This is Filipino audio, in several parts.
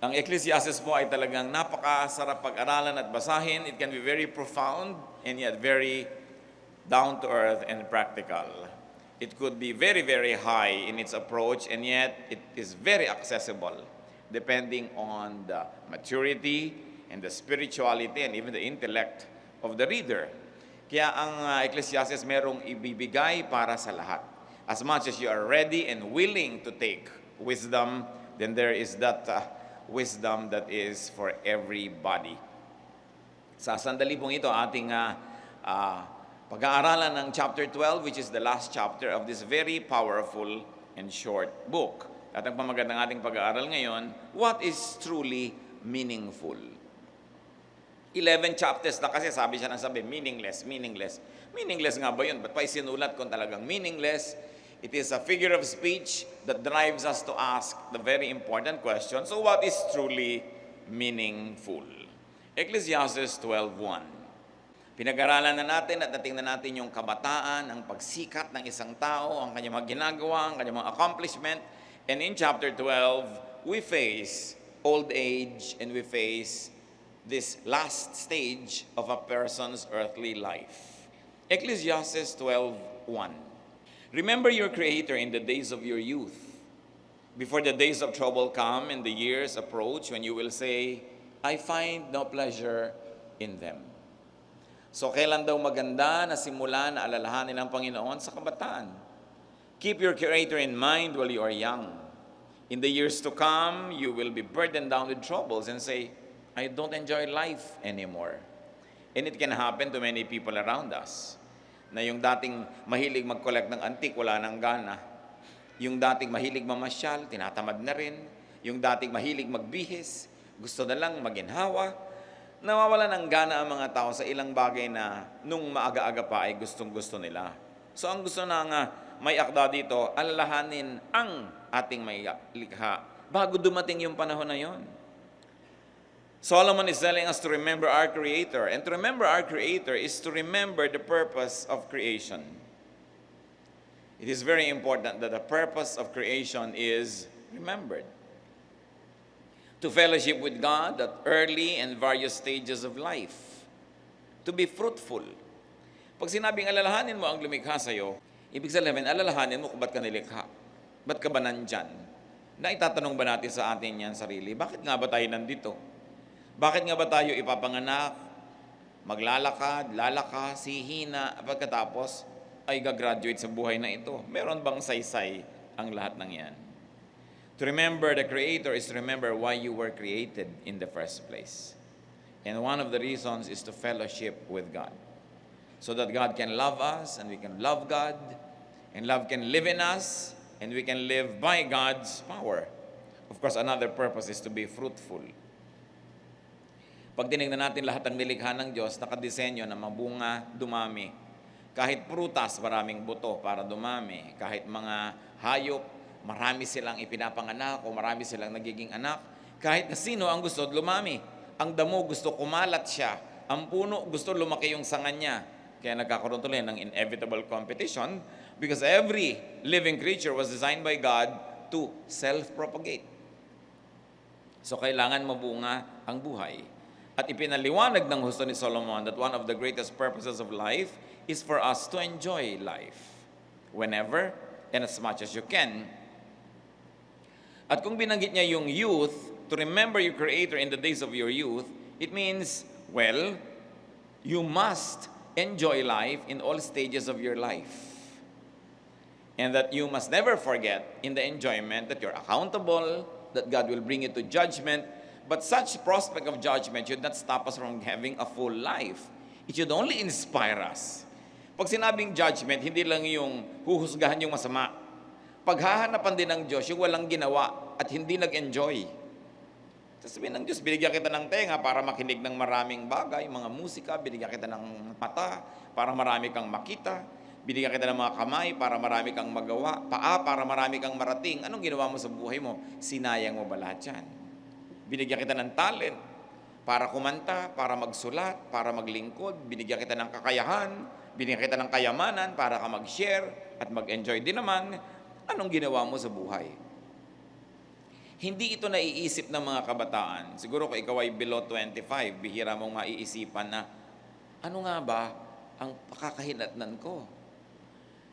Ang Ecclesiastes po ay talagang napakasarap pag-aralan at basahin. It can be very profound and yet very down to earth and practical. It could be very, very high in its approach and yet it is very accessible depending on the maturity and the spirituality and even the intellect of the reader. Kaya ang Ecclesiastes merong ibibigay para sa lahat. As much as you are ready and willing to take wisdom, then there is that wisdom that is for everybody. Sa sandali pong ito, ating pag-aaralan ng chapter 12, which is the last chapter of this very powerful and short book. At ang pamagat ng ating pag-aaral ngayon, what is truly meaningful? 11 chapters na kasi sabi siya ng sabi, meaningless, meaningless. Meaningless nga ba yun? Ba't pa isinulat kung talagang meaningless? It is a figure of speech that drives us to ask the very important question, so what is truly meaningful? Ecclesiastes 12:1. Pinag-aralan na natin at natingnan natin yung kabataan, ang pagsikat ng isang tao, ang kanyang mga ginagawa, ang kanyang mga accomplishment. And in chapter 12, we face old age and we face this last stage of a person's earthly life. Ecclesiastes 12:1. Remember your Creator in the days of your youth, before the days of trouble come and the years approach when you will say, I find no pleasure in them. So kailan daw maganda na simula na alalahanin ang Panginoon sa kabataan? Keep your Creator in mind while you are young. In the years to come, you will be burdened down with troubles and say, I don't enjoy life anymore. And it can happen to many people around us. Na yung dating mahilig mag-collect ng antique, wala nang gana. Yung dating mahilig mamasyal, tinatamad na rin. Yung dating mahilig magbihis, gusto na lang maginhawa. Nawawala ng gana ang mga tao sa ilang bagay na nung maaga-aga pa ay gustong-gusto nila. So ang gusto na nga may akda dito, alalahanin ang ating may likha bago dumating yung panahon na yon. Solomon is telling us to remember our Creator. And to remember our Creator is to remember the purpose of creation. It is very important that the purpose of creation is remembered. To fellowship with God at early and various stages of life. To be fruitful. Pag sinabing alalahanin mo ang lumikha sa'yo, ibig sabihin, alalahanin mo kung ba't ka nilikha. Ba't ka ba nandyan? Na itatanong ba natin sa atin yan sarili, bakit nga ba tayo nandito? Bakit nga ba tayo ipapanganak, maglalakad, lalakas, hihina, pagkatapos ay gagraduate sa buhay na ito? Meron bang saysay ang lahat ng yan? To remember the Creator is to remember why you were created in the first place. And one of the reasons is to fellowship with God. So that God can love us and we can love God, and love can live in us, and we can live by God's power. Of course, another purpose is to be fruitful. Pag tinignan natin lahat ng nilikha ng Diyos, nakadesenyo na mabunga, dumami. Kahit prutas, maraming buto para dumami. Kahit mga hayop, marami silang ipinapanganak o marami silang nagiging anak. Kahit na sino ang gusto, lumami. Ang damo gusto kumalat siya. Ang puno gusto lumaki yung sanga niya. Kaya nagkakaroon tuloy ng inevitable competition because every living creature was designed by God to self-propagate. So kailangan mabunga ang buhay. At ipinaliwanag ng husto ni Solomon that one of the greatest purposes of life is for us to enjoy life whenever and as much as you can. At kung binanggit niya yung youth, to remember your Creator in the days of your youth, it means, well, you must enjoy life in all stages of your life. And that you must never forget in the enjoyment that you're accountable, that God will bring you to judgment. But such prospect of judgment should not stop us from having a full life. It should only inspire us. Pag sinabing judgment, hindi lang yung huhusgahan yung masama. Paghahanapan din ng Diyos yung walang ginawa at hindi nag-enjoy. Sasabihin ng Diyos, binigyan kita ng tenga para makinig ng maraming bagay, mga musika, binigyan kita ng mata para marami kang makita, binigyan kita ng mga kamay para marami kang magawa, paa para marami kang marating. Anong ginawa mo sa buhay mo? Sinayang mo ba lahat yan? Binigyan kita ng talent para kumanta, para magsulat, para maglingkod. Binigyan kita ng kakayahan, binigyan kita ng kayamanan para ka mag-share at mag-enjoy din naman. Anong ginawa mo sa buhay? Hindi ito naiisip ng mga kabataan. Siguro kung ikaw ay below 25, bihira mong maiisipan na, ano nga ba ang pakakahinatnan ko?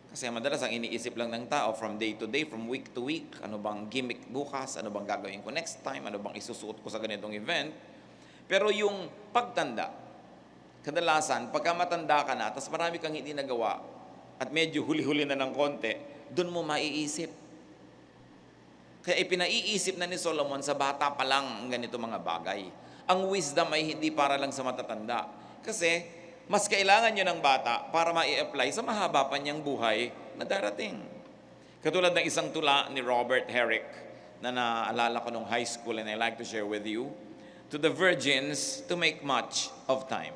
Kasi madalas ang iniisip lang ng tao from day to day, from week to week, ano bang gimmick bukas, ano bang gagawin ko next time, ano bang isusuot ko sa ganitong event. Pero yung pagtanda, kadalasan, pagka matanda ka na, tapos marami kang hindi nagawa, at medyo huli-huli na ng konti, doon mo maiisip. Kaya ipinaiisip na ni Solomon sa bata pa lang ang ganito mga bagay. Ang wisdom ay hindi para lang sa matatanda. Kasi mas kailangan nyo ng bata para ma-i-apply sa mahaba pa niyang buhay na darating. Katulad ng isang tula ni Robert Herrick na naalala ko nung high school and I like to share with you. To the virgins to make much of time.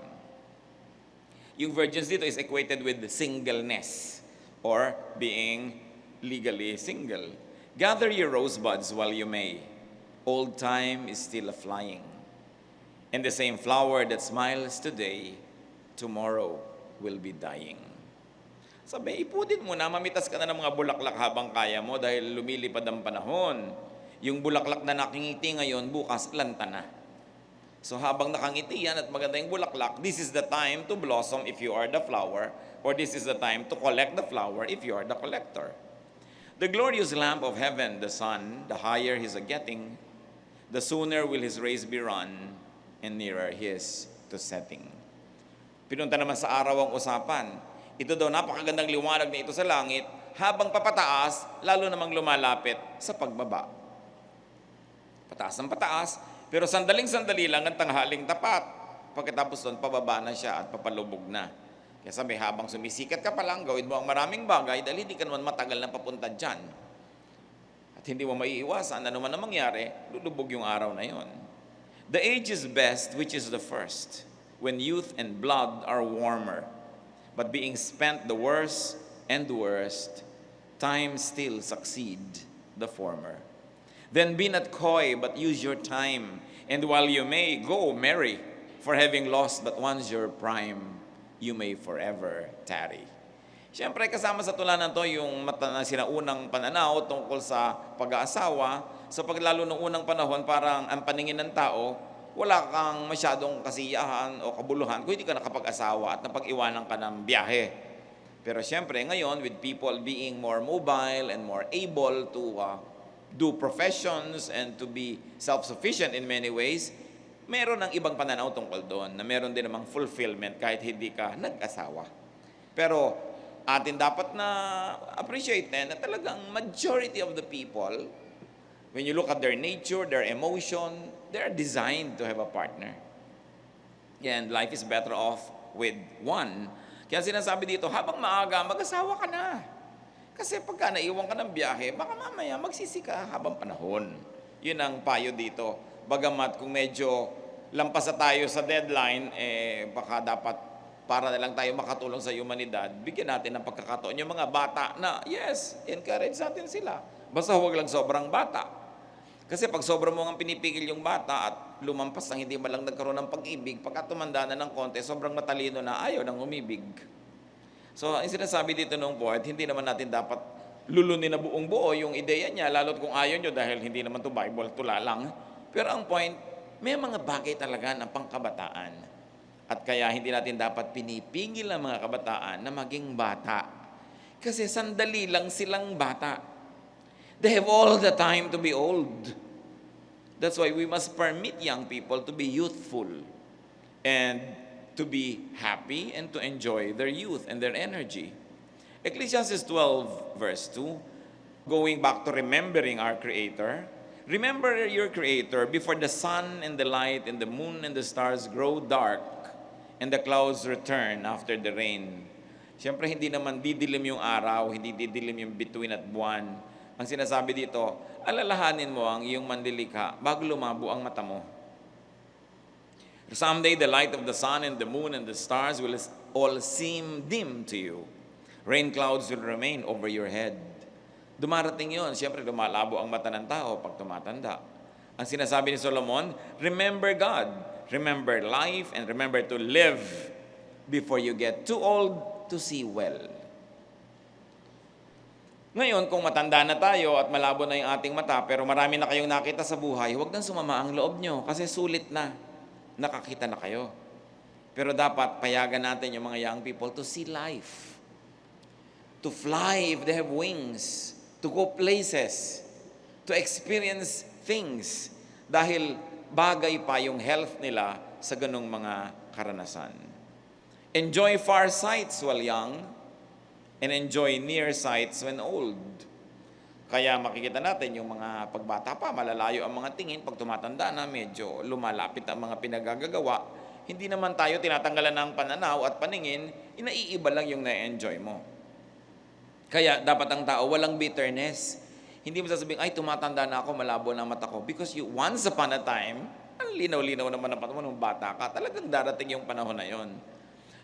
Yung virgins dito is equated with singleness or being legally single. Gather your rosebuds while you may. Old time is still a-flying. And the same flower that smiles today, tomorrow will be dying. Sabi, ipudin mo na, mamitas ka na ng mga bulaklak habang kaya mo dahil lumilipad ang panahon. Yung bulaklak na nakingiti ngayon, bukas lanta na. So habang nakangiti yan at maganda yung bulaklak, this is the time to blossom if you are the flower, or this is the time to collect the flower if you are the collector. The glorious lamp of heaven, the sun, the higher his getting, the sooner will his race be run, and nearer his to setting. Pinunta naman sa araw ang usapan. Ito daw napakagandang liwanag na ito sa langit, habang papataas, lalo namang lumalapit sa pagbaba. Pataas ng pataas, pero sandaling-sandali lang ang tanghaling tapat. Pagkatapos doon, pababa na siya at papalubog na. Kaya sabi, habang sumisikat ka pa lang, gawin mo ang maraming bagay dahil hindi ka naman matagal na papunta dyan. At hindi mo maiiwasan, ano man ang mangyari, lulubog yung araw na yon. The age is best which is the first, when youth and blood are warmer. But being spent the worst and worst, time still succeed the former. Then be not coy, but use your time, and while you may, go merry, for having lost but once your prime, you may forever tarry. Siyempre, kasama sa tula na to yung sinaunang pananaw tungkol sa pag-aasawa. Sa paglalo ng unang panahon, parang ang paningin ng tao, wala kang masyadong kasiyahan o kabuluhan kung hindi ka nakapag-asawa at napag-iwanan ka ng biyahe. Pero siyempre, ngayon, with people being more mobile and more able to do professions and to be self-sufficient in many ways, meron ng ibang pananaw tungkol doon na meron din namang fulfillment kahit hindi ka nag-asawa. Pero atin dapat na appreciate na talagang majority of the people, when you look at their nature, their emotion, they're designed to have a partner. And life is better off with one. Kaya sinasabi dito, habang maaga, mag-asawa ka na. Kasi pagka naiwan ka ng biyahe, baka mamaya magsisi ka habang panahon. Yun ang payo dito. Bagamat kung medyo lampas na tayo sa deadline, baka dapat para na lang tayo makatulong sa humanidad, bigyan natin ng pagkakataon yung mga bata na, yes, encourage natin sila. Basta huwag lang sobrang bata. Kasi pag sobrang mo nga pinipigil yung bata at lumampas nang hindi man lang nagkaroon ng pag-ibig, pagka tumanda na ng konti, sobrang matalino na ayaw nang umibig. So, ang sinasabi dito nung poet, hindi naman natin dapat lulunin na buong buo yung ideya niya, lalo't kung ayaw nyo dahil hindi naman to Bible, tula lang. Pero ang point, may mga bagay talaga ng pangkabataan. At kaya hindi natin dapat pinipigil ang mga kabataan na maging bata. Kasi sandali lang silang bata. They have all the time to be old. That's why we must permit young people to be youthful and to be happy and to enjoy their youth and their energy. Ecclesiastes 12 verse 2, going back to remembering our Creator, remember your Creator before the sun and the light and the moon and the stars grow dark and the clouds return after the rain. Siyempre, hindi naman didilim yung araw, hindi didilim yung bituin at buwan. Ang sinasabi dito, alalahanin mo ang iyong manlilikha bago lumabo ang mata mo. Someday the light of the sun and the moon and the stars will all seem dim to you. Rain clouds will remain over your head. Dumarating yun. Siyempre, lumalabo ang mata ng tao pag tumatanda. Ang sinasabi ni Solomon, remember God, remember life, and remember to live before you get too old to see well. Ngayon, kung matanda na tayo at malabo na yung ating mata, pero marami na kayong nakita sa buhay, huwag nang sumama ang loob nyo kasi sulit na. Nakakita na kayo. Pero dapat payagan natin yung mga young people to see life. To fly if they have wings. To go places. To experience things. Dahil bagay pa yung health nila sa ganung mga karanasan. Enjoy far sights while young and enjoy near sights when old. Kaya makikita natin yung mga pagbata pa, malalayo ang mga tingin. Pag tumatanda na, medyo lumalapit ang mga pinagagagawa. Hindi naman tayo tinatanggalan ng pananaw at paningin, inaiiba lang yung na-enjoy mo. Kaya dapat ang tao walang bitterness. Hindi mo sasabihin, ay tumatanda na ako, malabo na ang mata ko. Because you, once upon a time, ang linaw-linaw naman ang mata mo nung bata ka, talagang darating yung panahon na yon.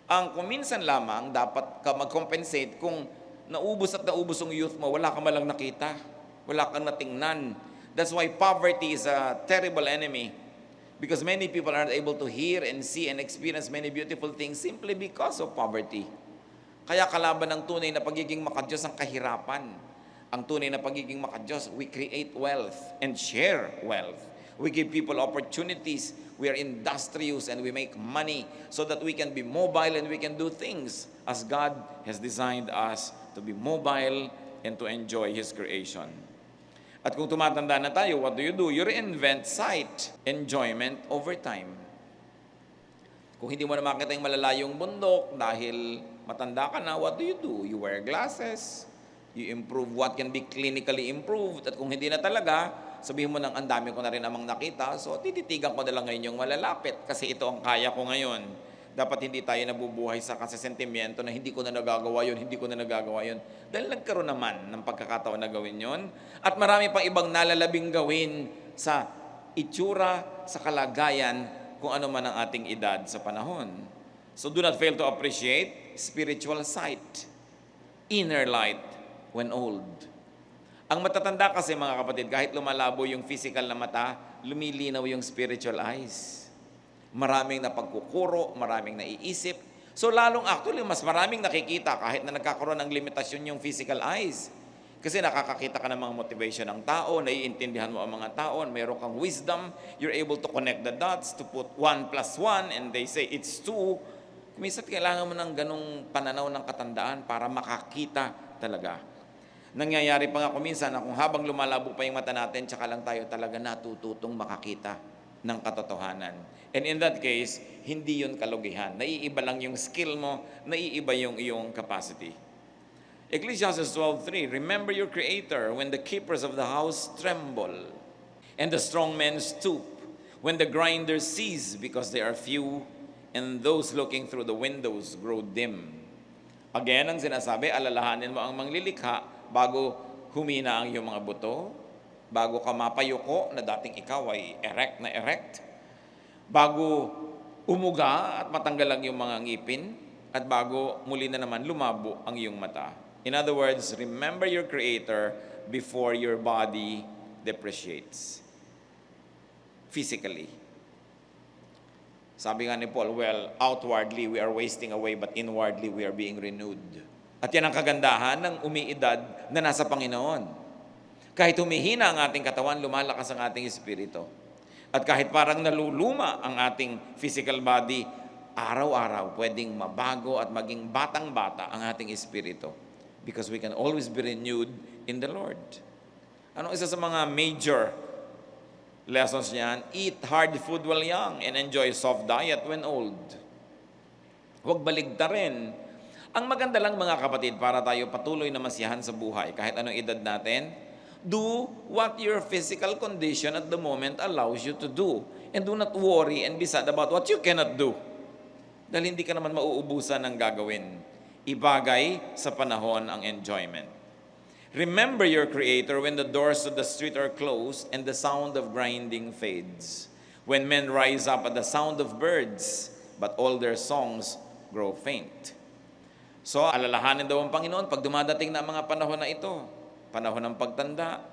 Ang kuminsan lamang, dapat ka mag-compensate kung naubos at naubos ang youth mo, wala ka malang nakita, wala kang natingnan. That's why poverty is a terrible enemy. Because many people aren't able to hear and see and experience many beautiful things simply because of poverty. Kaya kalaban ng tunay na pagiging makadiyos ang kahirapan. Ang tunay na pagiging makadiyos, we create wealth and share wealth. We give people opportunities. We are industrious and we make money so that we can be mobile and we can do things as God has designed us to be mobile and to enjoy His creation. At kung tumatanda na tayo, what do? You reinvent sight, enjoyment over time. Kung hindi mo na makita yung malalayong bundok dahil matanda ka na, what do? You wear glasses, you improve what can be clinically improved. At kung hindi na talaga, sabihin mo nang ang dami ko na rin amang nakita, so tititigan ko na lang ngayon yung malalapit kasi ito ang kaya ko ngayon. Dapat hindi tayo nabubuhay sa kasasentimiento na hindi ko na nagagawa yun, hindi ko na nagagawa yun. Dahil nagkaroon naman ng pagkakataon na gawin yun. At marami pang ibang nalalabing gawin sa itsura, sa kalagayan, kung ano man ang ating edad sa panahon. So do not fail to appreciate spiritual sight, inner light when old. Ang matatanda kasi mga kapatid, kahit lumalabo yung physical na mata, lumilinaw yung spiritual eyes. Maraming napagkukuro, maraming naiisip. So lalong actually, mas maraming nakikita kahit na nagkakaroon ng limitasyon yung physical eyes. Kasi nakakakita ka ng mga motivation ng tao, naiintindihan mo ang mga tao, mayroon kang wisdom, you're able to connect the dots, to put 1 plus 1, and they say it's 2. Minsan kailangan mo ng ganong pananaw ng katandaan para makakita talaga. Nangyayari pa nga kuminsan na kung habang lumalabo pa yung mata natin, tsaka lang tayo talaga natututong makakita ng katotohanan. And in that case, hindi yun kalugihan. Naiiba lang yung skill mo, naiiba yung iyong capacity. Ecclesiastes 12:3, remember your Creator when the keepers of the house tremble, and the strong men stoop, when the grinders cease because they are few, and those looking through the windows grow dim. Again, ang sinasabi, alalahanin mo ang manglilikha bago humina ang iyong mga buto, bago ka mapayuko na dating ikaw ay erect na erect, bago umuga at matanggal ang iyong mga ngipin, at bago muli na naman lumabo ang iyong mata. In other words, remember your Creator before your body depreciates physically. Sabi nga ni Paul, well, outwardly we are wasting away, but inwardly we are being renewed. At yan ang kagandahan ng umiidad na nasa Panginoon. Kahit humihina ang ating katawan, lumalakas ang ating espiritu. At kahit parang naluluma ang ating physical body, araw-araw pwedeng mabago at maging batang-bata ang ating espiritu. Because we can always be renewed in the Lord. Anong isa sa mga major lessons niyan? Eat hard food while young and enjoy soft diet when old. Huwag baligtarin. Ang maganda lang mga kapatid, para tayo patuloy na masiyahan sa buhay, kahit anong edad natin, do what your physical condition at the moment allows you to do. And do not worry and be sad about what you cannot do. Dahil hindi ka naman mauubusan ng gagawin. Ibagay sa panahon ang enjoyment. Remember your Creator when the doors of the street are closed and the sound of grinding fades. When men rise up at the sound of birds, but all their songs grow faint. So, alalahanin daw ang Panginoon pag dumadating na ang mga panahon na ito, panahon ng pagtanda.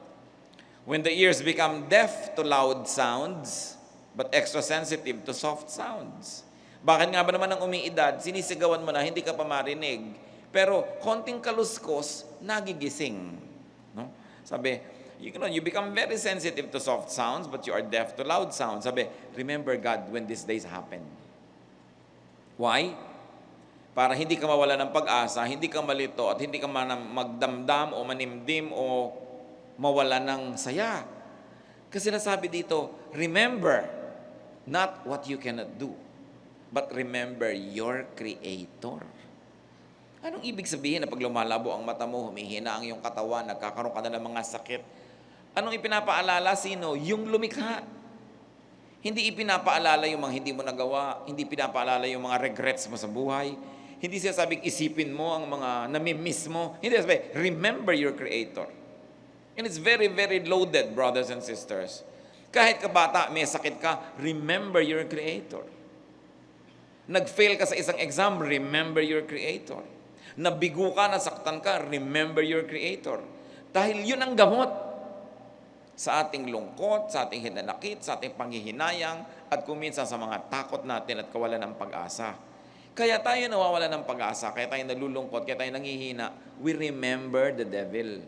When the ears become deaf to loud sounds, but extra sensitive to soft sounds. Bakit nga ba naman ang umiidad, sinisigawan mo na, hindi ka pa marinig, pero konting kaluskos, nagigising. Sabi, you become very sensitive to soft sounds, but you are deaf to loud sounds. Sabi, remember God when these days happen. Why? Para hindi ka mawala ng pag-asa, hindi ka malito, at hindi ka magdamdam o manimdim o mawala ng saya. Kasi nasabi dito, remember not what you cannot do, but remember your Creator. Anong ibig sabihin na pag lumalabo ang mata mo, humihina ang iyong katawan, nagkakaroon ka na ng mga sakit? Anong ipinapaalala? Sino? Yung lumikha. Hindi ipinapaalala yung mga hindi mo nagawa, hindi pinapaalala yung mga regrets mo sa buhay, hindi siya sabing isipin mo ang mga namimiss mo, hindi sabi, remember your Creator. And it's very, very loaded, brothers and sisters. Kahit kabata, may sakit ka, remember your Creator. Nag-fail ka sa isang exam, remember your Creator. Nabigo ka, nasaktan ka, remember your Creator. Dahil yun ang gamot sa ating lungkot, sa ating hinanakit, sa ating panghihinayang, at kuminsan sa mga takot natin at kawalan ng pag-asa. Kaya tayo nawawala ng pag-asa, kaya tayo nalulungkot, kaya tayo nanghihina. We remember the devil.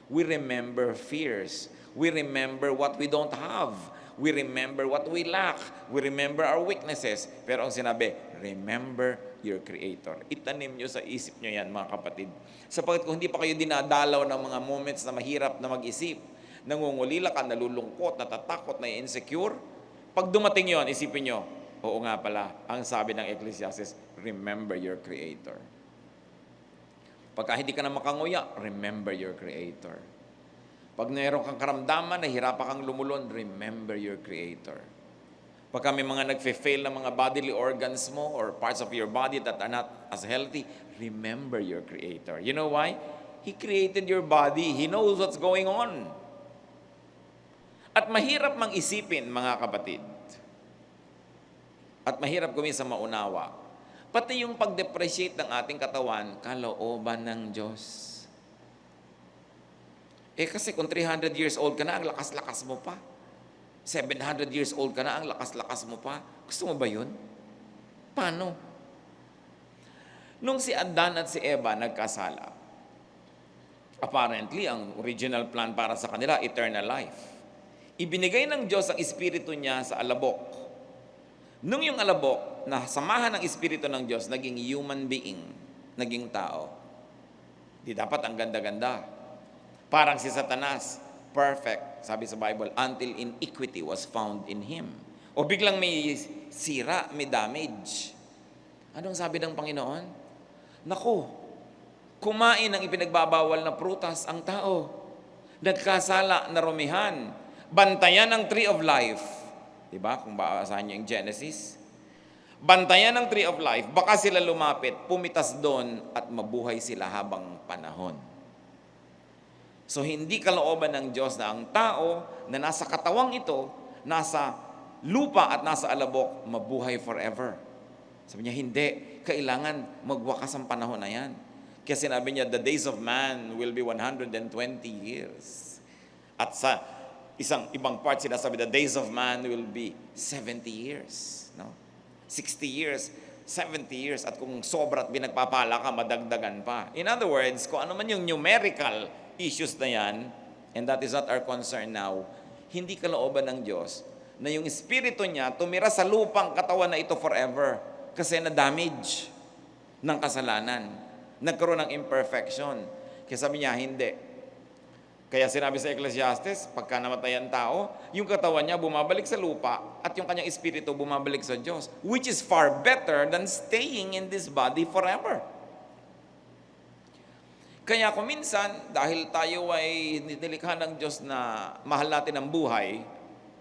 We remember fears. We remember what we don't have. We remember what we lack. We remember our weaknesses. Pero ang sinabi, remember your Creator. Itanim nyo sa isip nyo yan, mga kapatid. Sapagkat kung hindi pa kayo dinadalaw ng mga moments na mahirap na mag-isip, nangungulila ka, nalulungkot, natatakot, na insecure, pag dumating yon, isipin nyo, oo nga pala, ang sabi ng Ecclesiastes, remember your Creator. Pagka hindi ka na makanguya, remember your Creator. Pag mayroon kang karamdaman, nahihirapan kang lumulon, remember your Creator. Pagka may mga nagfe-fail na mga bodily organs mo or parts of your body that are not as healthy, remember your Creator. You know why? He created your body. He knows what's going on. At mahirap mang isipin, mga kapatid. At mahirap kuminsan maunawa. Pati yung pag-depreciate ng ating katawan, kalooban ng Diyos. Kasi kung 300 years old ka na, ang lakas-lakas mo pa. 700 years old ka na, ang lakas-lakas mo pa. Gusto mo ba yun? Paano? Nung si Adan at si Eva nagkasala, apparently, ang original plan para sa kanila, eternal life. Ibinigay ng Diyos ang Espiritu niya sa alabok. Nung yung alabok, na samahan ng Espiritu ng Diyos, naging human being, naging tao. Di dapat ang ganda-ganda. Parang si Satanas, perfect, sabi sa Bible, until iniquity was found in him. O biglang may sira, may damage. Anong sabi ng Panginoon? Naku, kumain ng ipinagbabawal na prutas ang tao. Nagkasala na rumihan. Bantayan ang tree of life. Diba? Kung baasahan nyo yung Genesis. Bantayan ang tree of life. Baka sila lumapit, pumitas doon at mabuhay sila habang panahon. So hindi kalooban ng Diyos na ang tao na nasa katawang ito, nasa lupa at nasa alabok, mabuhay forever. Sabi niya, hindi. Kailangan magwakas ang panahon na yan. Kaya sinabi niya, the days of man will be 120 years. At sa isang ibang part sinasabi, the days of man will be 70 years. No? 60 years, 70 years. At kung sobra at binagpapala ka, madagdagan pa. In other words, kung ano man yung numerical issues na yan, and that is not our concern now, hindi kalooban ng Diyos na yung Espiritu niya tumira sa lupang katawan na ito forever kasi na-damage ng kasalanan. Nagkaroon ng imperfection. Kaya sabi niya, hindi. Kaya sinabi sa Ecclesiastes, pagka namatay ang tao, yung katawan niya bumabalik sa lupa at yung kanyang espiritu bumabalik sa Diyos, which is far better than staying in this body forever. Kaya kung minsan, dahil tayo ay nilikha ng Diyos na mahal natin ang buhay,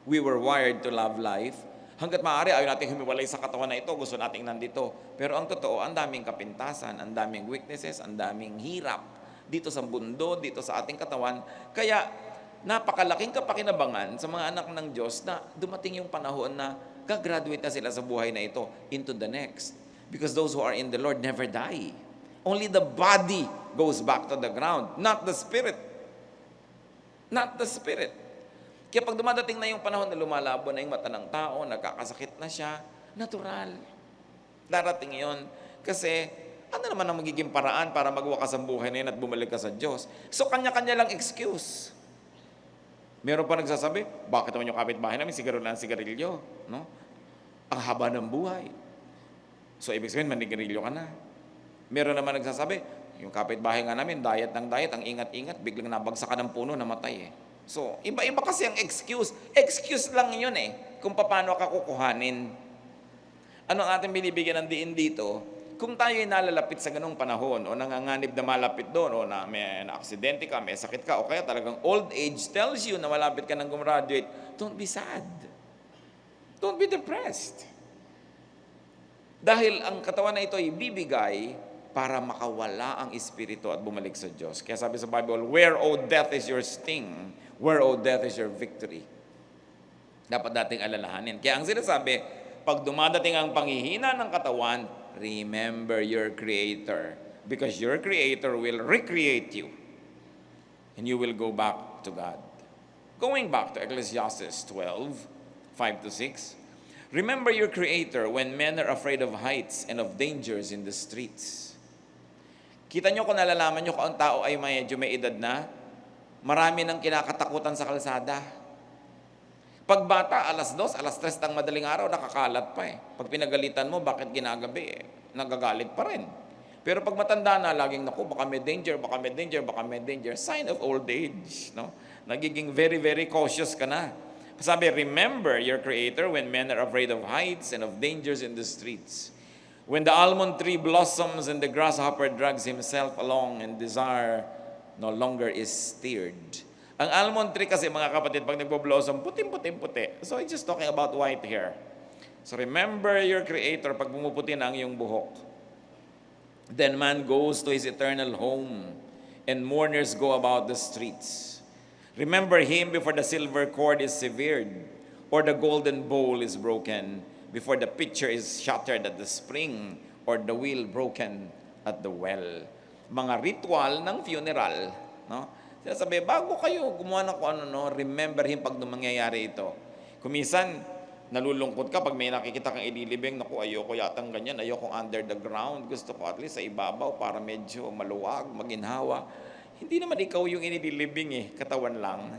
we were wired to love life, hanggat maaari ayaw natin humiwalay sa katawan na ito, gusto natin nandito. Pero ang totoo, ang daming kapintasan, ang daming weaknesses, ang daming hirap dito sa mundo, dito sa ating katawan. Kaya napakalaking kapakinabangan sa mga anak ng Diyos na dumating yung panahon na gagraduate na sila sa buhay na ito into the next. Because those who are in the Lord never die. Only the body goes back to the ground, not the spirit. Not the spirit. Kaya pag dumadating na yung panahon na lumalabo na yung mata ng tao, nagkakasakit na siya, natural. Darating yon kasi ano naman ang magiging paraan para magwakas ang buhay na yun at bumalik ka sa Diyos? So, kanya-kanya lang excuse. Meron pa nagsasabi, bakit naman yung kapitbahay namin, sigarilyo, no? Ang haba ng buhay. So, ibig sabihin, manigarilyo ka na. Meron naman nagsasabi, yung kapitbahay nga namin, diet ng diet, ang ingat-ingat, biglang nabagsakan ng puno, namatay eh. So, iba-iba kasi ang excuse. Excuse lang yun eh, kung paano ka kukuhanin. Ano ang ating binibigyan ng diin dito? Kung tayo ay nalalapit sa ganung panahon, o nanganganib na malapit doon, o na may na-aksidente ka, may sakit ka, o kaya talagang old age tells you na malapit ka nang gumraduate, don't be sad. Don't be depressed. Dahil ang katawan na ito ay bibigay para makawala ang espiritu at bumalik sa Diyos. Kaya sabi sa Bible, where, O death, is your sting? Where, O death, is your victory? Dapat dating alalahanin. Kaya ang sinasabi, pag dumadating ang panghihina ng katawan, remember your Creator. Because your Creator will recreate you. And you will go back to God. Going back to Ecclesiastes 12:5-6, remember your Creator when men are afraid of heights and of dangers in the streets. Kita nyo kung nalalaman nyo kung ang tao ay medyo may edad na, marami nang kinakatakutan sa kalsada. Pag bata, 2:00, 3:00 ng madaling araw, nakakalat pa eh. Pag pinagalitan mo, bakit ginagabi eh? Nagagalit pa rin. Pero pag matanda na, laging, naku, baka may danger, baka may danger, baka may danger. Sign of old age, no? Nagiging very, very cautious ka na. Sabi, remember your Creator when men are afraid of heights and of dangers in the streets. When the almond tree blossoms and the grasshopper drags himself along and desire no longer is stirred. Ang almond tree kasi, mga kapatid, pag nagbo-blossom, puting-puting-puti. So it's just talking about white hair. So remember your Creator pag bumuputi na ang iyong buhok. Then man goes to his eternal home, and mourners go about the streets. Remember him before the silver cord is severed, or the golden bowl is broken, before the pitcher is shattered at the spring, or the wheel broken at the well. Mga ritual ng funeral, no? Sabi, bago kayo gumawa ng kung ano, no, remember him pag mangyayari ito. Kumisan, nalulungkot ka pag may nakikita kang ililibing, naku, ayoko yatang ganyan, ayoko under the ground, gusto ko at least sa ibabaw para medyo maluwag, maginhawa. Hindi naman ikaw yung inililibing eh, katawan lang.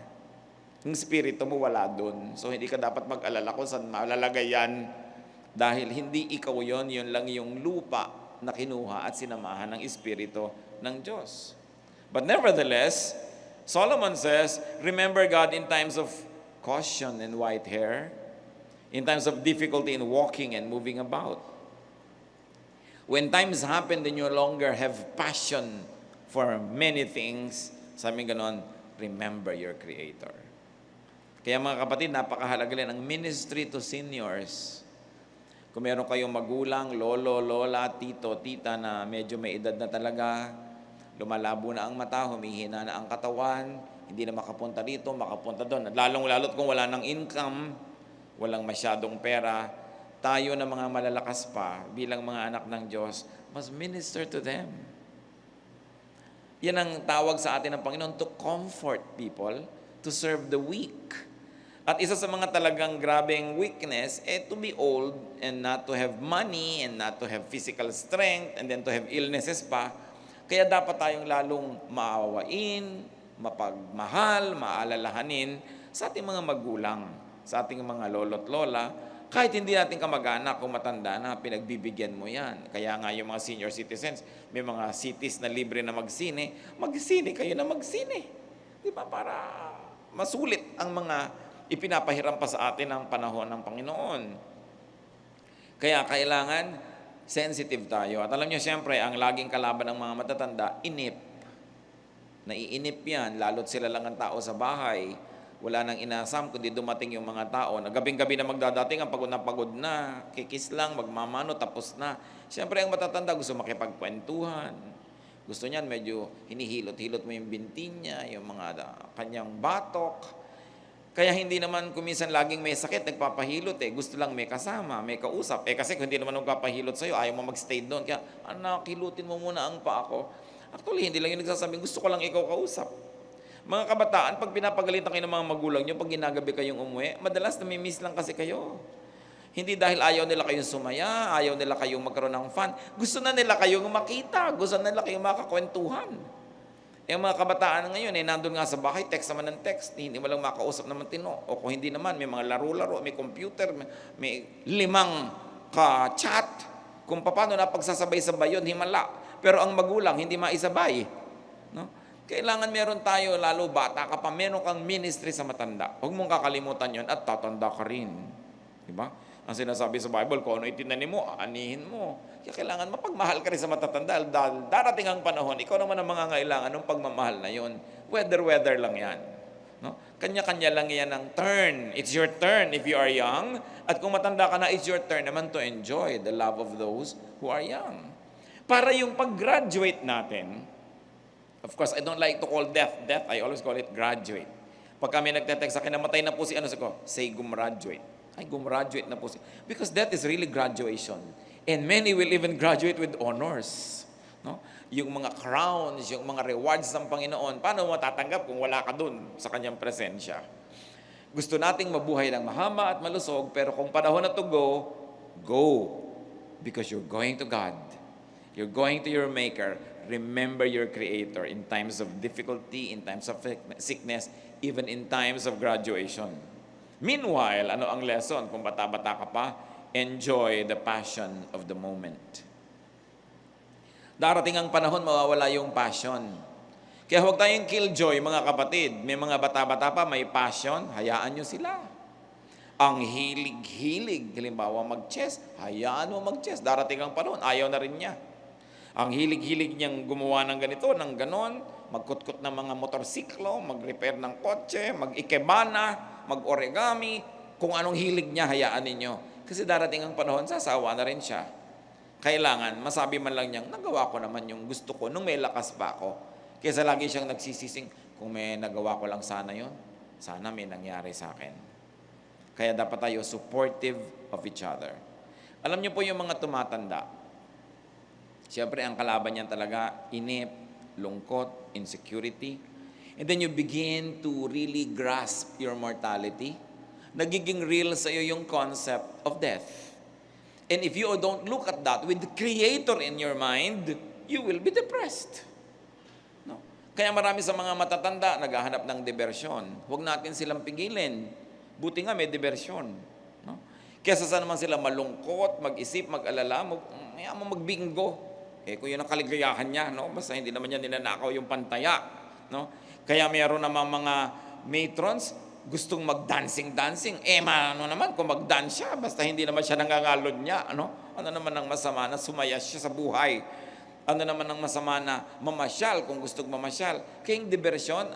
Yung spirito mo wala dun. So hindi ka dapat mag-alala kung saan malalagay yan. Dahil hindi ikaw yon, yun lang yung lupa na kinuha at sinamahan ng espiritu ng Diyos. But nevertheless, Solomon says, remember God in times of caution and white hair, in times of difficulty in walking and moving about. When times happen, then you no longer have passion for many things. Sabi ganon, remember your Creator. Kaya mga kapatid, napakahalaga rin ang ministry to seniors. Kung meron kayong magulang, lolo, lola, tito, tita na medyo may edad na talaga, lumalabo na ang mata, humihina na ang katawan, hindi na makapunta dito, makapunta doon. Lalong-lalot kung wala ng income, walang masyadong pera, tayo na mga malalakas pa, bilang mga anak ng Diyos, must minister to them. Yan ang tawag sa atin ng Panginoon, to comfort people, to serve the weak. At isa sa mga talagang grabeng weakness, to be old and not to have money and not to have physical strength and then to have illnesses pa. Kaya dapat tayong lalong maawain, mapagmahal, maalalahanin sa ating mga magulang, sa ating mga lolo't lola, kahit hindi natin kamag-anak kung matanda na, pinagbibigyan mo yan. Kaya nga yung mga senior citizens, may mga cities na libre na magsine kayo na magsine. Di ba? Para masulit ang mga ipinapahiram pa sa atin ng panahon ng Panginoon. Kaya kailangan sensitive tayo. At alam nyo, siyempre, ang laging kalaban ng mga matatanda, inip. Naiinip yan, lalo't sila lang ang tao sa bahay. Wala nang inasam, kundi dumating yung mga tao. Na gabing-gabi na magdadating, ang pagod na, kikis lang, magmamano, tapos na. Siyempre, ang matatanda gusto makipagkwentuhan. Gusto niyan, medyo hinihilot-hilot mo yung binti niya, yung mga kanyang batok. Kaya hindi naman kuminsan laging may sakit, nagpapahilot eh. Gusto lang may kasama, may kausap. Kasi kung hindi naman nagpapahilot sa'yo, ayaw mo magstay doon. Kaya, anak, hilutin mo muna ang paa ko. Actually, hindi lang yung nagsasabing, gusto ko lang ikaw kausap. Mga kabataan, pag pinapagalitan kayo ng mga magulang nyo, pag ginagabi kayong umuwi, madalas namimiss lang kasi kayo. Hindi dahil ayaw nila kayong sumaya, ayaw nila kayong magkaroon ng fun. Gusto na nila kayong makita, gusto na nila kayong makakwentuhan. Yung mga kabataan ngayon, nandun nga sa bahay, text naman ng text, hindi mo lang makausap naman tino. O kung hindi naman, may mga laro-laro, may computer, may 5 ka-chat. Kung paano napagsasabay-sabay yun, himala. Pero ang magulang, hindi maisabay. No? Kailangan meron tayo, lalo bata ka pa, meron kang ministry sa matanda. Huwag mong kakalimutan yun at tatanda ka rin. Diba? Ang sinasabi sa Bible, kung ano itinanim mo, aanihin mo. Kaya kailangan mapagmahal ka rin sa matatanda. Dahil darating ang panahon, ikaw naman ang mangangailangan ng pagmamahal na yun. Weather lang yan. No? Kanya-kanya lang yan ang turn. It's your turn if you are young. At kung matanda ka na, it's your turn naman to enjoy the love of those who are young. Para yung pag-graduate natin, of course, I don't like to call death. I always call it graduate. Pag kami nagte-text sa akin, namatay na po si say gumraduate. Ay, gumraduate na po siya. Because that is really graduation. And many will even graduate with honors. No? Yung mga crowns, yung mga rewards ng Panginoon, paano mo matatanggap kung wala ka dun sa kanyang presensya? Gusto nating mabuhay ng mahaba at malusog, pero kung panahon na to go, go. Because you're going to God. You're going to your Maker. Remember your Creator in times of difficulty, in times of sickness, even in times of graduation. Meanwhile, ano ang lesson? Kung bata-bata ka pa, enjoy the passion of the moment. Darating ang panahon, mawawala yung passion. Kaya huwag tayong killjoy, mga kapatid. May mga bata-bata pa, may passion, hayaan nyo sila. Ang hilig-hilig, halimbawa mag-chess, hayaan mo mag-chess. Darating ang panahon, ayaw na rin niya. Ang hilig-hilig niyang gumawa ng ganito, ng ganon, magkutkot ng mga motorsiklo, mag-repair ng kotse, mag-ikebana, mag-origami, kung anong hilig niya, hayaan ninyo. Kasi darating ang panahon, sasawa na rin siya. Kailangan, masabi man lang niyang, nagawa ko naman yung gusto ko nung may lakas pa ako. Kaysa lagi siyang nagsisising, kung may nagawa ko lang sana yon, sana may nangyari sa akin. Kaya dapat tayo supportive of each other. Alam niyo po yung mga tumatanda, siyempre ang kalaban niyan talaga, inip, lungkot, insecurity. And then you begin to really grasp your mortality. Nagiging real sa iyo yung concept of death. And if you don't look at that with the Creator in your mind, you will be depressed. No? Kaya marami sa mga matatanda naghahanap ng diversyon. Huwag natin silang pigilin. Buti nga may diversyon. No? Kesa sa naman sila malungkot, mag-isip, mag-alala, magbingo. Kung yun ang kaligayahan niya, no? Basta hindi naman niya ninanakaw yung pantaya. No? Kaya mayroon naman mga matrons, gustong mag-dancing. Ano naman kung mag-dance siya, basta hindi naman siya nangangalod niya. Ano naman ang masama na sumaya siya sa buhay? Ano naman ang masama na mamasyal kung gustong mamasyal? Kaya yung diversyon,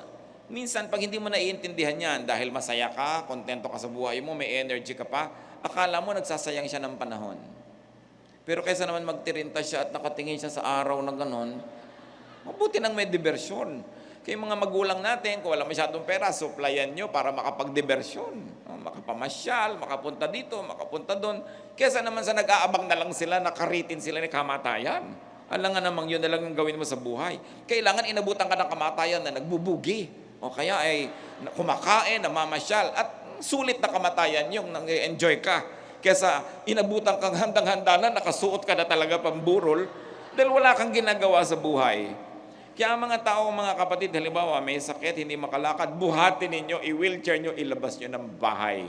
minsan pag hindi mo naiintindihan yan, dahil masaya ka, kontento ka sa buhay mo, may energy ka pa, akala mo nagsasayang siya ng panahon. Pero kaysa naman magtirinta siya at nakatingin siya sa araw na ganon, mabuti nang may diversyon. Kaya mga magulang natin, kung wala masyadong pera, supplyan nyo para makapag-diversyon. Makapamasyal, makapunta dito, makapunta doon. Kaysa naman sa nag-aabang na lang sila, nakaritin sila ni kamatayan. Alam nga namang yun na lang ang gawin mo sa buhay. Kailangan inabutan ka ng kamatayan na nagbubugi. O kaya ay kumakain, namamasyal. At sulit na kamatayan yung nang-enjoy ka. Kaysa inabutan kang handang-handa na, nakasuot ka na talaga pamburol, dahil wala kang ginagawa sa buhay. Kaya ang mga tao, mga kapatid, halimbawa may sakit, hindi makalakad, buhatin ninyo, i-wheelchair nyo, ilabas nyo ng bahay.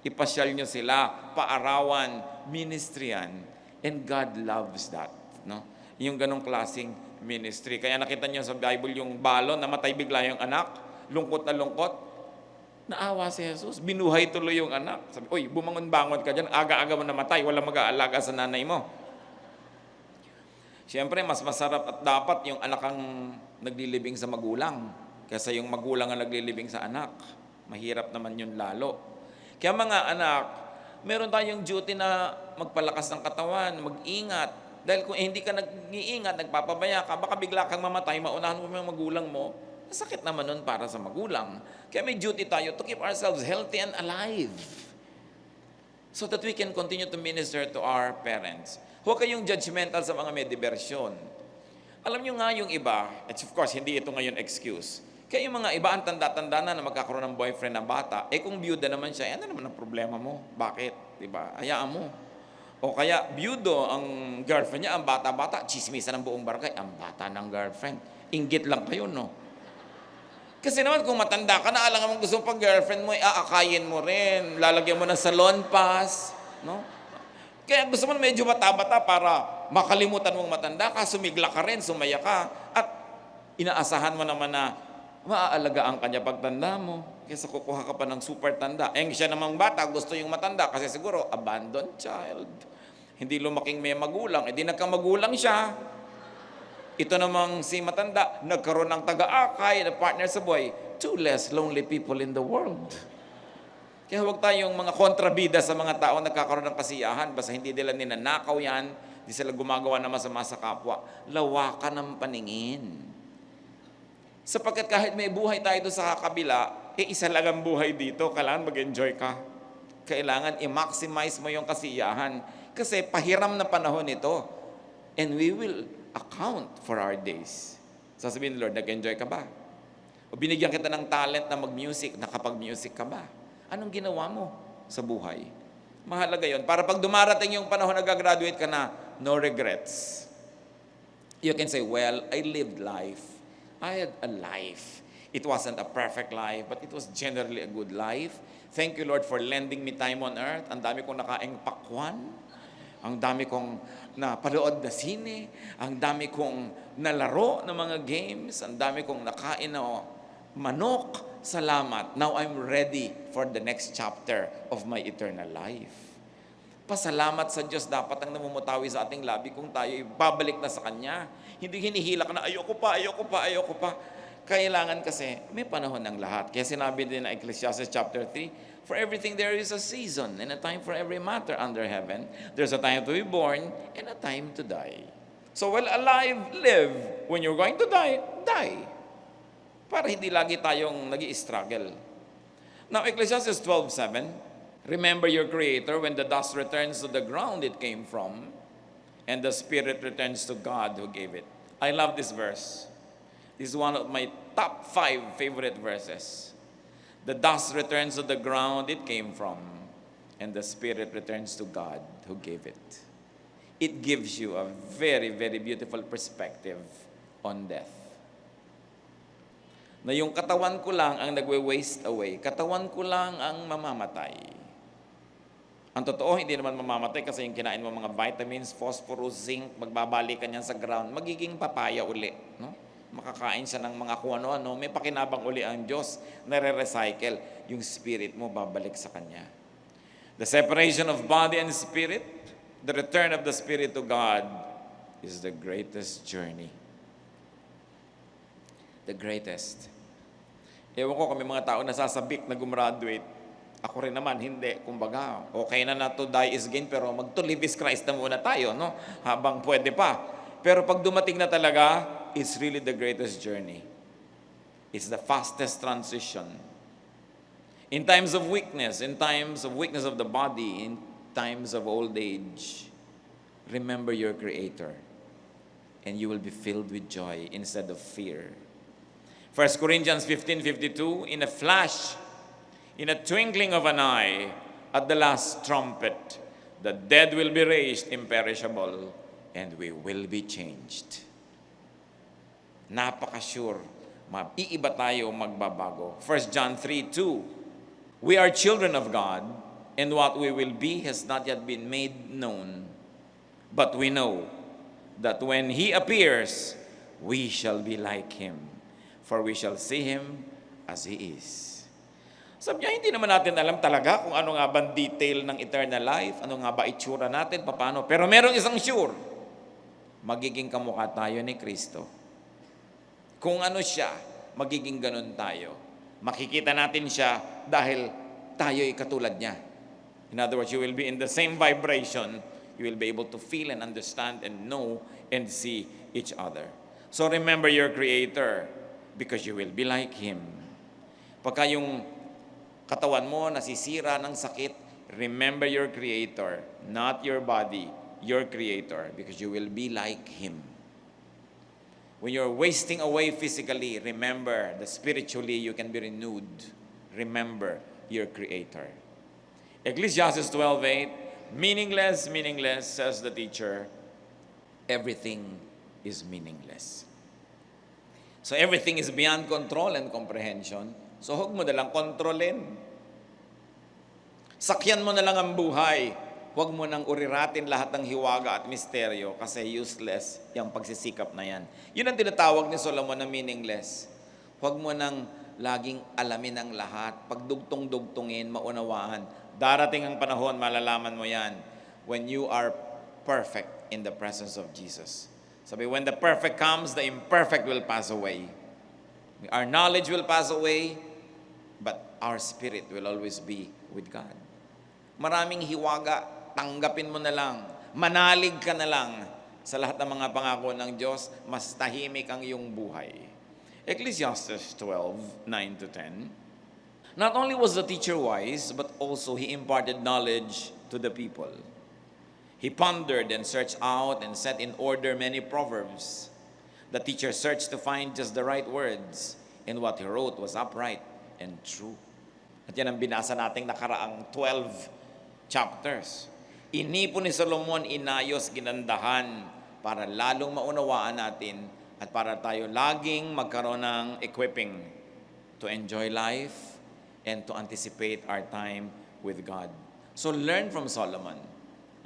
Ipasyal nyo sila, paarawan, ministryan. And God loves that. No? Yung ganong klaseng ministry. Kaya nakita nyo sa Bible yung balon, namatay bigla yung anak, lungkot na lungkot. Naawa si Jesus, binuhay tuloy yung anak. Sabi, uy, bumangon-bangon ka dyan, aga-aga mo namatay, walang mag-aalaga sa nanay mo. Siyempre, mas masarap at dapat yung anak ang naglilibing sa magulang kaysa yung magulang ang naglilibing sa anak. Mahirap naman yun lalo. Kaya mga anak, meron tayong duty na magpalakas ng katawan, mag-ingat. Dahil kung hindi ka nag-iingat, nagpapabaya ka, baka bigla kang mamatay, maunahan mo yung magulang mo, masakit naman nun para sa magulang. Kaya may duty tayo to keep ourselves healthy and alive so that we can continue to minister to our parents. Huwag kayong judgmental sa mga may diversyon. Alam nyo nga yung iba, at of course, hindi ito ngayon excuse. Kaya yung mga iba ang tanda-tanda na magkakaroon ng boyfriend na bata, kung byuda naman siya, ano naman ang problema mo? Bakit? Diba? Hayaan mo. O kaya, byudo, ang girlfriend niya, ang bata-bata, chismisan ng buong barangay, ang bata ng girlfriend. Inggit lang kayo, no? Kasi naman, kung matanda ka na, alam mo gusto pag girlfriend mo, aakayin mo rin, lalagyan mo ng salon pass, no? Kaya gusto mo medyo bata-bata para makalimutan mong matanda ka, sumigla ka rin, sumaya ka, at inaasahan mo naman na maaalagaan ka niya pagtanda mo. Kaysa kukuha ka pa ng super tanda. Siya namang bata, gusto yung matanda kasi siguro, abandoned child. Hindi lumaking may magulang. Di nagkamagulang siya. Ito namang si matanda, nagkaroon ng taga-akay na partner sa buhay. Two less lonely people in the world. Kaya huwag tayong mga kontrabida sa mga tao nagkakaroon ng kasiyahan. Basta hindi nila ninanakaw yan, hindi sila gumagawa na masama sa kapwa. Lawakan ng paningin. Sapagkat kahit may buhay tayo doon sa kabila, isa lang ang buhay dito, kailangan mag-enjoy ka. Kailangan i-maximize mo yung kasiyahan. Kasi pahiram na panahon ito. And we will account for our days. Sasabihin ni Lord, nag-enjoy ka ba? O binigyan kita ng talent na mag-music, nakapag-music ka ba? Anong ginawa mo sa buhay? Mahalaga yon. Para pag dumarating yung panahon na gagraduate ka na, no regrets. You can say, well, I lived life. I had a life. It wasn't a perfect life, but it was generally a good life. Thank you, Lord, for lending me time on earth. Ang dami kong nakaing pakwan. Ang dami kong napanood na sine. Ang dami kong nalaro ng mga games. Ang dami kong nakain na manok. Salamat. Now I'm ready for the next chapter of my eternal life. Pasalamat sa Diyos dapat ang namumutawi sa ating labi kung tayo babalik na sa Kanya. Hindi hinihila ka na, ayoko pa. Kailangan kasi may panahon ng lahat. Kaya sinabi din na Ecclesiastes chapter 3, for everything there is a season and a time for every matter under heaven. There's a time to be born and a time to die. So while alive, live. When you're going to die, die. Para hindi lagi tayong nag-i-struggle. Now, Ecclesiastes 12:7, remember your Creator when the dust returns to the ground it came from, and the spirit returns to God who gave it. I love this verse. This is one of my top 5 favorite verses. The dust returns to the ground it came from, and the spirit returns to God who gave it. It gives you a very, very beautiful perspective on death. Na yung katawan ko lang ang nagwe-waste away. Katawan ko lang ang mamamatay. Ang totoo, hindi naman mamamatay kasi yung kinain mo mga vitamins, phosphorus, zinc, magbabalikan yan sa ground, magiging papaya uli. No? Makakain siya ng mga kung ano-ano, may pakinabang uli ang Diyos, nare-recycle. Yung spirit mo, babalik sa Kanya. The separation of body and spirit, the return of the spirit to God, is the greatest journey. The greatest. Ewan ko kami mga tao nasasabik na gumraduate. Ako rin naman, hindi. Kumbaga, okay na to die is gain, pero mag to live is Christ na muna tayo, no? Habang pwede pa. Pero pag dumating na talaga, it's really the greatest journey. It's the fastest transition. In times of weakness of the body, in times of old age, remember your Creator, and you will be filled with joy instead of fear. 1 Corinthians 15:52, in a flash, in a twinkling of an eye, at the last trumpet, the dead will be raised imperishable, and we will be changed. Napaka-sure, iiba tayo, magbabago. 1 John 3:2, we are children of God, and what we will be has not yet been made known. But we know that when He appears, we shall be like Him, for we shall see Him as He is. Sabi niya, hindi naman natin alam talaga kung ano nga ba detail ng eternal life, ano nga ba itsura natin, paano. Pero merong isang sure, magiging kamukha tayo ni Kristo. Kung ano siya, magiging ganun tayo. Makikita natin siya dahil tayo'y katulad niya. In other words, you will be in the same vibration. You will be able to feel and understand and know and see each other. So remember your Creator, because you will be like Him. Pagka yung katawan mo nasisira ng sakit, remember your Creator, not your body, your Creator, because you will be like Him. When you're wasting away physically, remember that spiritually you can be renewed. Remember your Creator. Ecclesiastes 12:8, meaningless, meaningless, says the teacher. Everything is meaningless. So everything is beyond control and comprehension. So huwag mo nalang kontrolin. Sakyan mo na lang ang buhay. Huwag mo nang uriratin lahat ng hiwaga at misteryo kasi useless yung pagsisikap na yan. Yun ang tinatawag ni Solomon na meaningless. Huwag mo nang laging alamin ang lahat, pagdugtong-dugtungin, maunawaan. Darating ang panahon, malalaman mo yan when you are perfect in the presence of Jesus. Sabi, when the perfect comes, the imperfect will pass away. Our knowledge will pass away, but our spirit will always be with God. Maraming hiwaga, tanggapin mo na lang. Manalig ka na lang sa lahat ng mga pangako ng Diyos, mas tahimik ang iyong buhay. Ecclesiastes 12:9-10. Not only was the teacher wise, but also he imparted knowledge to the people. He pondered and searched out and set in order many proverbs. The teacher searched to find just the right words, and what he wrote was upright and true. At yan ang binasa nating nakaraang 12 chapters. Inipon ni Solomon, inayos, ginandahan para lalong maunawaan natin at para tayo laging magkaroon ng equipping to enjoy life and to anticipate our time with God. So learn from Solomon.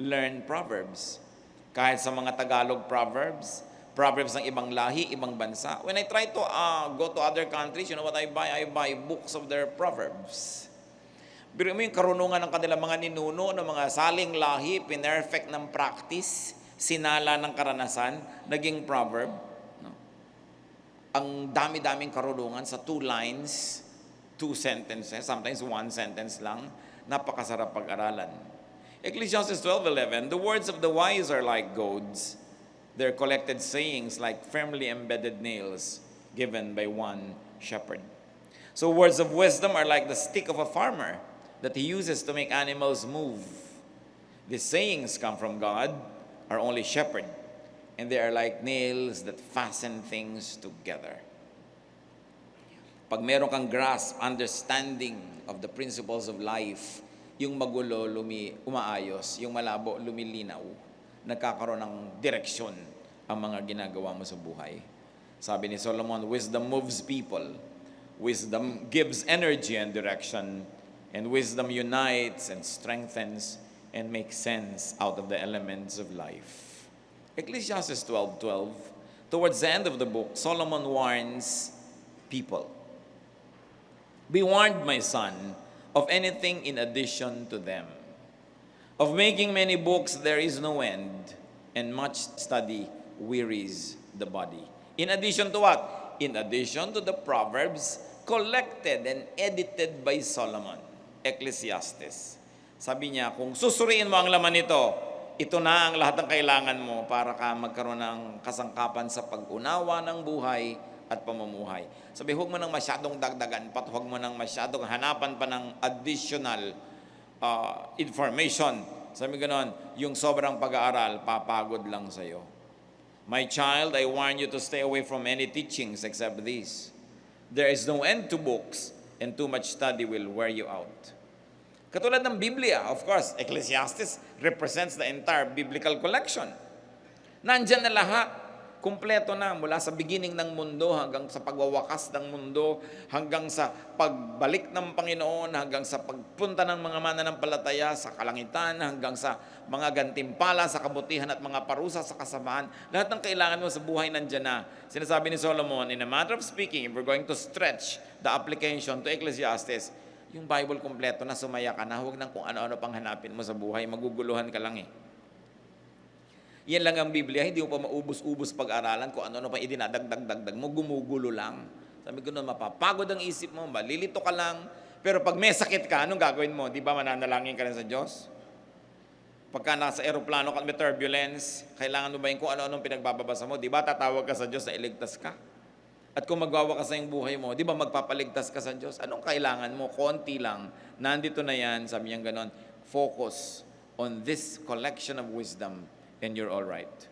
Learn Proverbs. Kahit sa mga Tagalog Proverbs, Proverbs ng ibang lahi, ibang bansa. When I try to go to other countries, you know what I buy? I buy books of their Proverbs. Pero mo yung karunungan ng kanilang mga ninuno, ng mga saling lahi, pinerfect ng practice, sinala ng karanasan, naging proverb. No? Ang dami-daming karunungan sa 2 lines, 2 sentences, sometimes 1 sentence lang, napakasarap pag-aralan. Ecclesiastes 12:11, the words of the wise are like goads, their collected sayings like firmly embedded nails given by one shepherd. So words of wisdom are like the stick of a farmer that he uses to make animals move. These sayings come from God, our only shepherd, and they are like nails that fasten things together. Pag meron kang grasp, understanding of the principles of life, yung magulo umaayos, yung malabo lumilinaw, nagkakaroon ng direksyon ang mga ginagawa mo sa buhay. Sabi ni Solomon, wisdom moves people. Wisdom gives energy and direction. And wisdom unites and strengthens and makes sense out of the elements of life. Ecclesiastes 12:12, towards the end of the book, Solomon warns people. Be warned, my son, of anything in addition to them. Of making many books there is no end, and much study wearies the body. In addition to what? In addition to the Proverbs collected and edited by Solomon. Ecclesiastes. Sabi niya, kung susuriin mo ang laman nito, ito na ang lahat ng kailangan mo para ka magkaroon ng kasangkapan sa pag-unawa ng buhay at pamumuhay. Sabi, huwag mo nang masyadong dagdagan pa, huwag mo nang masyadong hanapan pa ng additional information. Sabi ganoon, yung sobrang pag-aaral, papagod lang sa'yo. My child, I warn you to stay away from any teachings except these. There is no end to books, and too much study will wear you out. Katulad ng Biblia, of course, Ecclesiastes represents the entire biblical collection. Nandyan na lahat. Kumpleto na mula sa beginning ng mundo hanggang sa pagwawakas ng mundo, hanggang sa pagbalik ng Panginoon, hanggang sa pagpunta ng mga mananampalataya sa kalangitan, hanggang sa mga gantimpala sa kabutihan at mga parusa sa kasamaan. Lahat ng kailangan mo sa buhay nandyan na. Sinasabi ni Solomon, in a matter of speaking, if we're going to stretch the application to Ecclesiastes, yung Bible kumpleto na, sumaya ka na, huwag nang kung ano-ano pang hanapin mo sa buhay, maguguluhan ka lang eh. Yan lang ang Biblia, hindi mo pa maubos-ubos pag-aralan kung ano-ano pa idinadagdag-dagdag mo, gumugulo lang. Sabi ko nun, mapapagod ang isip mo, malilito ka lang. Pero pag may sakit ka, anong gagawin mo? Di ba mananalangin ka rin sa Diyos? Pagka nasa aeroplano ka, may turbulence, kailangan mo ba yung kung ano-anong pinagbababasa mo? Di ba tatawag ka sa Diyos na iligtas ka? At kung magwawakas na yung buhay mo, di ba magpapaligtas ka sa Diyos? Anong kailangan mo? Konti lang. Nandito na yan, sabi niya ganon. Focus on this collection of wisdom and you're all right.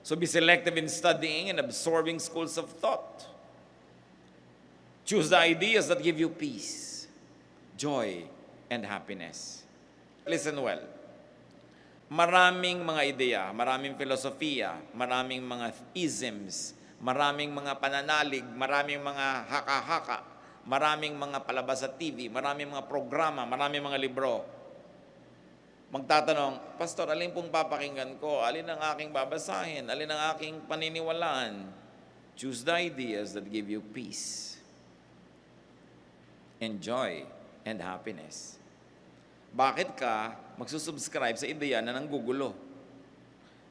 So be selective in studying and absorbing schools of thought. Choose the ideas that give you peace, joy, and happiness. Listen well. Maraming mga ideya, maraming filosofiya, maraming mga isms, maraming mga pananalig, maraming mga haka-haka, maraming mga palabas sa TV, maraming mga programa, maraming mga libro. Magtatanong, Pastor, alin pong papakinggan ko? Alin ang aking babasahin? Alin ang aking paniniwalaan? Choose the ideas that give you peace, and joy, and happiness. Bakit ka magsusubscribe sa ideya na nanggugulo?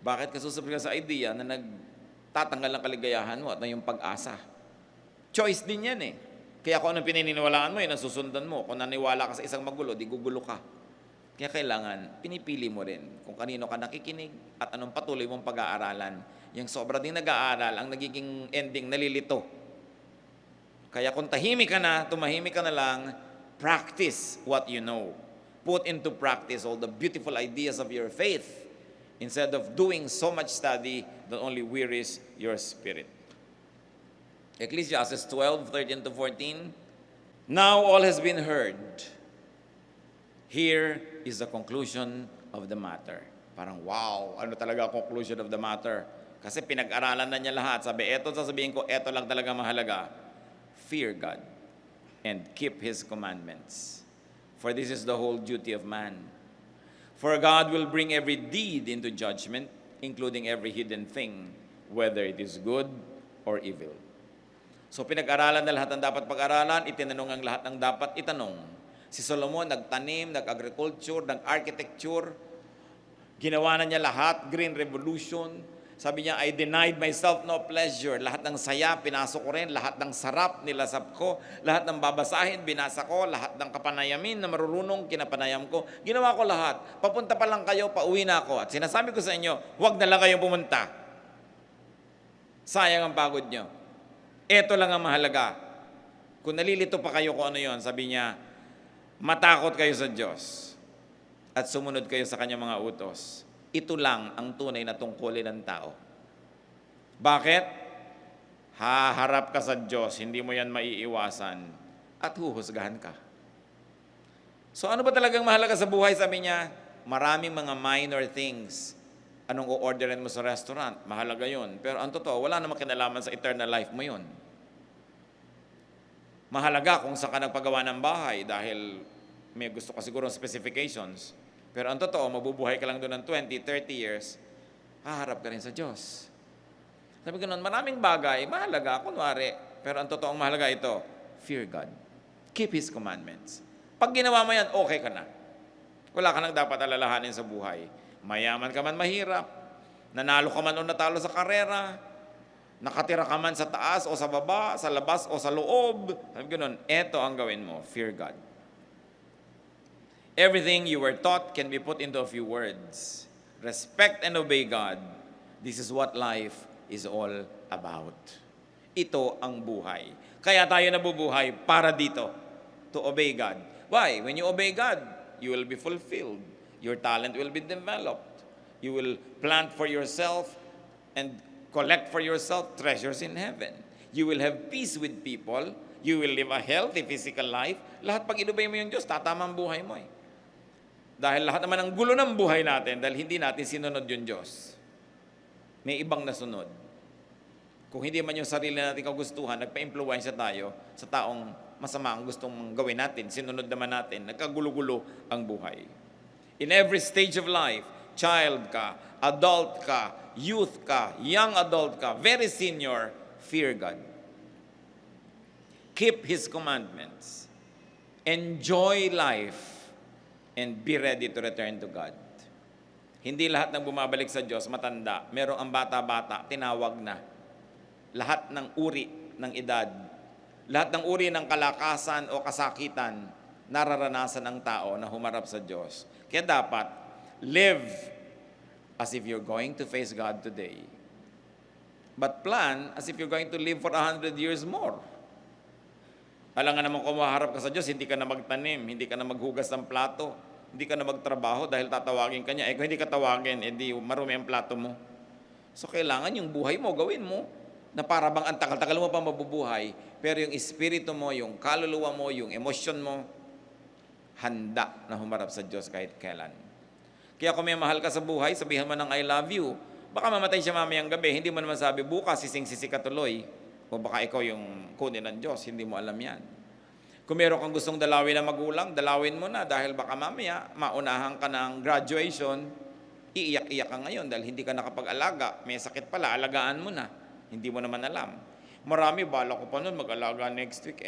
Bakit ka susubscribe sa ideya na nagtatanggal ng kaligayahan mo at na yung pag-asa? Choice din yan eh. Kaya kung anong pininiwalaan mo, yun ang susundan mo. Kung naniwala ka sa isang magulo, di gugulo ka. Kaya kailangan, pinipili mo rin kung kanino ka nakikinig at anong patuloy mong pag-aaralan. Yung sobra din nag-aaral, ang nagiging ending, nalilito. Kaya kung tahimik ka na, tumahimik ka na lang, practice what you know. Put into practice all the beautiful ideas of your faith instead of doing so much study that only wearies your spirit. Ecclesiastes 12:13 to 14. Now all has been heard. Here is the conclusion of the matter. Parang wow, ano talaga ang conclusion of the matter? Kasi pinag-aralan na niya lahat. Sabi, eto sasabihin ko, eto lang talaga mahalaga. Fear God and keep His commandments. For this is the whole duty of man. For God will bring every deed into judgment, including every hidden thing, whether it is good or evil. So pinag-aralan na lahat ng dapat pag-aralan, itinanong ang lahat ng dapat itanong. Si Solomon nagtanim, nag-agriculture, nag-architecture, ginawa na niya lahat, Green Revolution. Sabi niya, I denied myself no pleasure. Lahat ng saya, pinasok ko rin. Lahat ng sarap, nilasap ko. Lahat ng babasahin, binasa ko. Lahat ng kapanayamin na marurunong, kinapanayam ko. Ginawa ko lahat. Papunta pa lang kayo, pauwi na ako. At sinasabi ko sa inyo, huwag na lang kayong pumunta. Sayang ang pagod nyo. Ito lang ang mahalaga. Kung nalilito pa kayo kung ano yon, sabi niya, matakot kayo sa Diyos at sumunod kayo sa kanyang mga utos. Ito lang ang tunay na tungkulin ng tao. Bakit? Haharap ka sa Diyos, hindi mo yan maiiwasan at huhusgahan ka. So ano ba talagang mahalaga sa buhay? Sabi niya, maraming mga minor things. Anong o-orderin mo sa restaurant? Mahalaga yun. Pero ang totoo, wala namang kinalaman sa eternal life mo yun. Mahalaga kung saan ka nagpagawa ng bahay dahil may gusto ka siguro ng specifications. Pero ang totoo, mabubuhay ka lang doon ng 20, 30 years, haharap ka rin sa Diyos. Sabi ko noon, maraming bagay, mahalaga, kunwari. Pero ang totoong mahalaga ito, fear God. Keep His commandments. Pag ginawa mo yan, okay ka na. Wala ka nang dapat alalahanin sa buhay. Mayaman ka man mahirap, nanalo ka man o natalo sa karera, nakatira ka man sa taas o sa baba, sa labas o sa loob. Sabi ko noon, eto ang gawin mo, fear God. Everything you were taught can be put into a few words. Respect and obey God. This is what life is all about. Ito ang buhay. Kaya tayo nabubuhay para dito, to obey God. Why? When you obey God, you will be fulfilled. Your talent will be developed. You will plant for yourself and collect for yourself treasures in heaven. You will have peace with people. You will live a healthy physical life. Lahat pag inobey mo yung Diyos, tatama ang buhay mo eh. Dahil lahat naman ng gulo ng buhay natin, dahil hindi natin sinunod yung Diyos. May ibang nasunod. Kung hindi man yung sarili natin kagustuhan, nagpa-impluwensya tayo sa taong masama ang gustong gawin natin, sinunod naman natin, nagkagulo-gulo ang buhay. In every stage of life, child ka, adult ka, youth ka, young adult ka, very senior, fear God. Keep His commandments. Enjoy life. And be ready to return to God. Hindi lahat ng bumabalik sa Diyos matanda. Merong ang bata-bata, tinawag na. Lahat ng uri ng edad, lahat ng uri ng kalakasan o kasakitan, nararanasan ng tao na humarap sa Diyos. Kaya dapat, live as if you're going to face God today. But plan as if you're going to live for 100 years more. Alam nga naman kung maharap ka sa Diyos, hindi ka na magtanim, hindi ka na maghugas ng plato, hindi ka na magtrabaho dahil tatawagin ka niya. Eh kung hindi ka tawagin, edi marumi ang plato mo. So kailangan yung buhay mo, gawin mo, na para bang ang tagal-tagal mo pa mabubuhay, pero yung espiritu mo, yung kaluluwa mo, yung emosyon mo, handa na humarap sa Diyos kahit kailan. Kaya kung may mahal ka sa buhay, sabihan mo ng I love you. Baka mamatay siya mamayang gabi, hindi mo naman sabi, bukas sising-sisi ka tuloy. O baka ikaw yung kunin ng Diyos, hindi mo alam yan. Kung meron kang gustong dalawin na magulang, dalawin mo na dahil baka mamaya maunahan ka ng graduation, iiyak-iyak ka ngayon dahil hindi ka nakapag-alaga. May sakit pala, alagaan mo na. Hindi mo naman alam. Marami, bala ko pa nun, mag-alaga next week.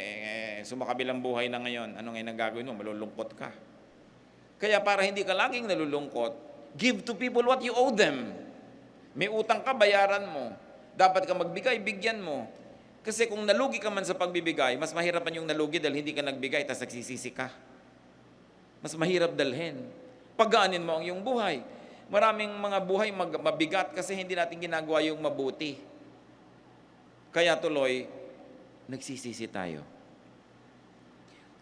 Sumakabilang buhay na ngayon. Ano ngayon ang gagawin mo? Malulungkot ka. Kaya para hindi ka laging nalulungkot, give to people what you owe them. May utang ka, bayaran mo. Dapat ka magbigay, bigyan mo. Kasi kung nalugi ka man sa pagbibigay, mas mahirap man yung nalugi dahil hindi ka nagbigay, tapos nagsisisi ka. Mas mahirap dalhin. Pagaanin mo ang iyong buhay. Maraming mga buhay mabigat kasi hindi natin ginagawa yung mabuti. Kaya tuloy, nagsisisi tayo.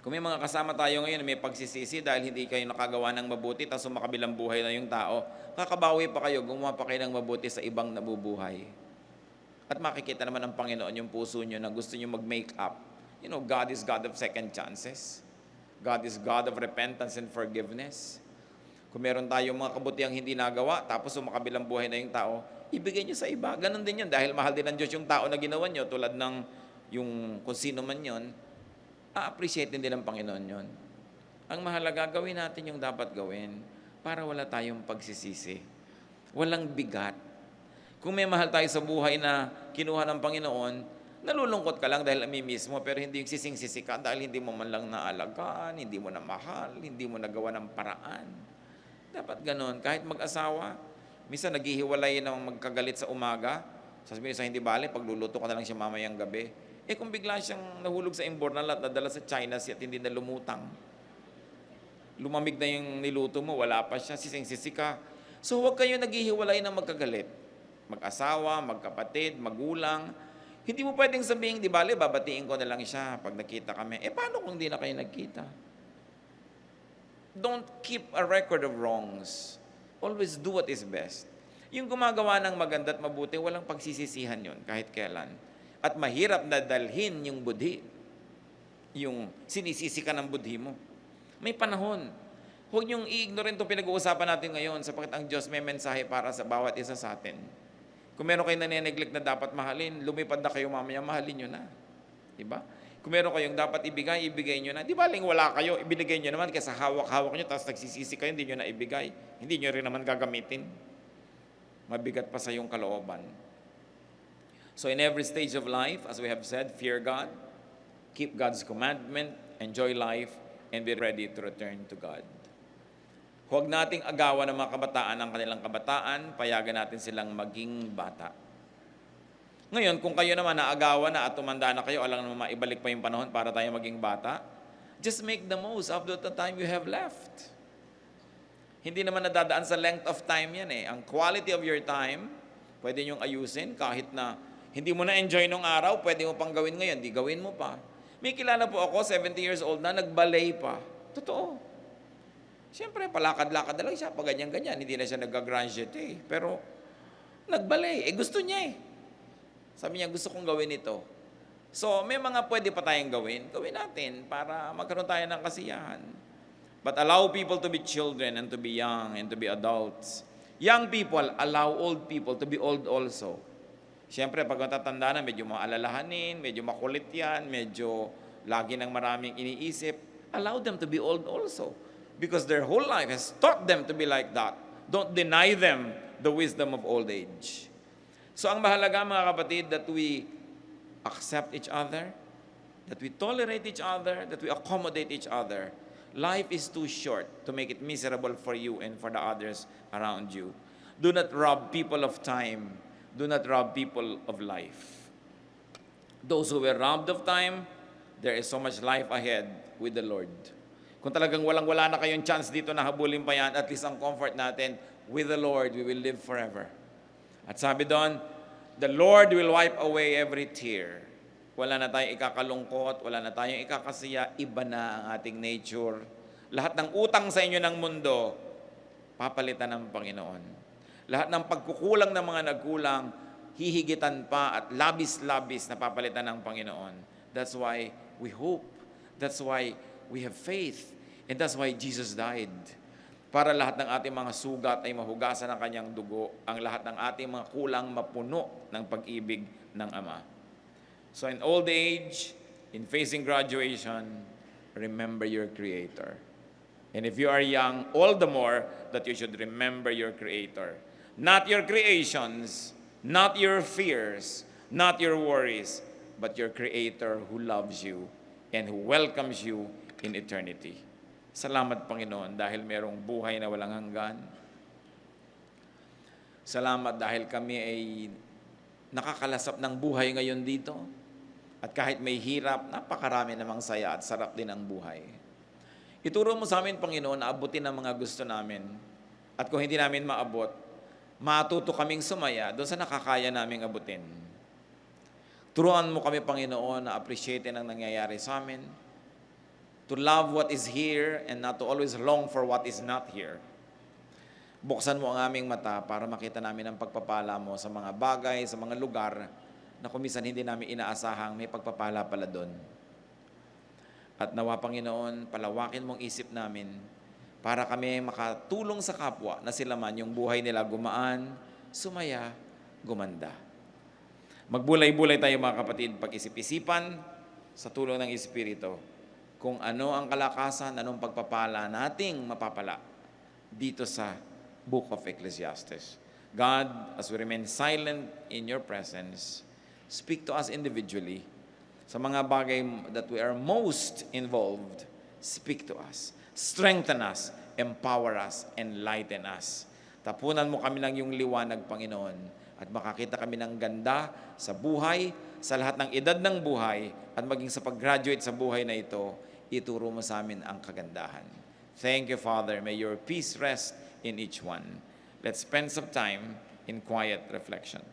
Kung may mga kasama tayo ngayon, may pagsisisi dahil hindi kayo nakagawa ng mabuti, tapos sumakabilang buhay na yung tao, kakabawi pa kayo, gumawa pa kayo ng mabuti sa ibang nabubuhay. At makikita naman ng Panginoon yung puso nyo na gusto nyo mag-make up. You know, God is God of second chances. God is God of repentance and forgiveness. Kung meron tayong mga kabutiang hindi nagawa, tapos sumakabilang buhay na yung tao, ibigay nyo sa iba. Ganon din yun. Dahil mahal din ng Diyos yung tao na ginawa nyo, tulad ng yung kung sino man yun, a-appreciate din ng Panginoon yun. Ang mahalaga, gawin natin yung dapat gawin para wala tayong pagsisisi. Walang bigat. Kung may mahal tayo sa buhay na kinuha ng Panginoon, nalulungkot ka lang dahil amimiss mo, pero hindi yung sising-sisi ka dahil hindi mo man lang naalagaan, hindi mo na mahal, hindi mo nagawa ng paraan. Dapat ganon. Kahit mag-asawa, minsan naghihiwalay na magkagalit sa umaga, sasabihin sa hindi bale, pagluluto ka na lang siya mamayang gabi. Kung bigla siyang nahulog sa imbornal at nadala sa China siya at hindi na lumutang, lumamig na yung niluto mo, wala pa siya, sising-sisi ka. So huwag kayo naghihiwalay na magkagalit. Mag-asawa, magkapatid, magulang. Hindi mo pwedeng sabihin, di bale, babatiin ko na lang siya pag nakita kami. Paano kung di na kayo nagkita? Don't keep a record of wrongs. Always do what is best. Yung gumagawa ng maganda at mabuti, walang pagsisisihan yun kahit kailan. At mahirap na dalhin yung budhi. Yung sinisisi ka ng budhi mo. May panahon. Huwag niyong i-ignore itong pinag-uusapan natin ngayon sapagkat ang Diyos may mensahe para sa bawat isa sa atin. Kung meron kayo nane-neglect na dapat mahalin, lumipad na kayo mamaya, mahalin nyo na. Diba? Kung meron kayong dapat ibigay, ibigay nyo na. Di ba ling wala kayo, ibinigay nyo naman kasi hawak-hawak nyo, tapos nagsisisi kayo, hindi nyo na ibigay. Hindi nyo rin naman gagamitin. Mabigat pa sa yung kalooban. So in every stage of life, as we have said, fear God, keep God's commandment, enjoy life, and be ready to return to God. Huwag nating agawan ng mga kabataan ang kanilang kabataan, payagan natin silang maging bata. Ngayon, kung kayo naman naagawan na at tumanda na kayo, alang naman maibalik pa yung panahon para tayo maging bata, just make the most of the time you have left. Hindi naman nadadaan sa length of time yan eh. Ang quality of your time, pwede nyong ayusin kahit na hindi mo na-enjoy nung araw, pwede mo pang gawin ngayon, di gawin mo pa. May kilala po ako, 70 years old na, nagbalay pa. Totoo. Siyempre, palakad-lakad na lang siya, pag ganyan-ganyan, hindi na siya nag-graduate eh. Pero, nagbalay. Gusto niya eh. Sabi niya, gusto kong gawin ito. So, may mga pwede pa tayong gawin. Gawin natin para magkaroon tayo ng kasiyahan. But allow people to be children and to be young and to be adults. Young people, allow old people to be old also. Siyempre, pag matatanda na, medyo maalalahanin, medyo makulit yan, medyo lagi ng maraming iniisip, allow them to be old also. Because their whole life has taught them to be like that. Don't deny them the wisdom of old age. So ang mahalaga mga kapatid, that we accept each other, that we tolerate each other, that we accommodate each other. Life is too short to make it miserable for you and for the others around you. Do not rob people of time. Do not rob people of life. Those who were robbed of time, there is so much life ahead with the Lord. Kung talagang walang-wala na kayong chance dito na habulin pa yan, at least ang comfort natin, with the Lord, we will live forever. At sabi doon, the Lord will wipe away every tear. Wala na tayong ikakalungkot, wala na tayong ikakasiya, iba na ang ating nature. Lahat ng utang sa inyo ng mundo, papalitan ng Panginoon. Lahat ng pagkukulang ng mga nagkulang, hihigitan pa at labis-labis na papalitan ng Panginoon. That's why we hope. That's why we have faith. And that's why Jesus died. Para lahat ng ating mga sugat ay mahugasan ng kanyang dugo, ang lahat ng ating mga kulang mapuno ng pag-ibig ng Ama. So in old age, in facing graduation, remember your Creator. And if you are young, all the more that you should remember your Creator. Not your creations, not your fears, not your worries, but your Creator who loves you and who welcomes you in eternity. Salamat, Panginoon, dahil mayroong buhay na walang hanggan. Salamat dahil kami ay nakakalasap ng buhay ngayon dito. At kahit may hirap, napakarami namang saya at sarap din ang buhay. Ituro mo sa amin, Panginoon, na abutin ang mga gusto namin. At kung hindi namin maabot, matuto kaming sumaya doon sa nakakaya naming abutin. Turuan mo kami, Panginoon, na appreciate ang nangyayari sa amin. To love what is here and not to always long for what is not here. Buksan mo ang aming mata para makita namin ang pagpapala mo sa mga bagay, sa mga lugar na kumisan hindi namin inaasahang may pagpapala pala doon. At nawa, Panginoon, palawakin mong isip namin para kami makatulong sa kapwa na sila man yung buhay nila gumaan, sumaya, gumanda. Magbulay-bulay tayo mga kapatid, pag-isip-isipan sa tulong ng Espiritu kung ano ang kalakasan, anong pagpapala nating mapapala dito sa Book of Ecclesiastes. God, as we remain silent in your presence, speak to us individually. Sa mga bagay that we are most involved, speak to us. Strengthen us, empower us, enlighten us. Tapunan mo kami ng iyong liwanag, Panginoon, at makakita kami ng ganda sa buhay, sa lahat ng edad ng buhay, at maging sa pag-graduate sa buhay na ito, ituro mo sa amin ang kagandahan. Thank you, Father. May your peace rest in each one. Let's spend some time in quiet reflection.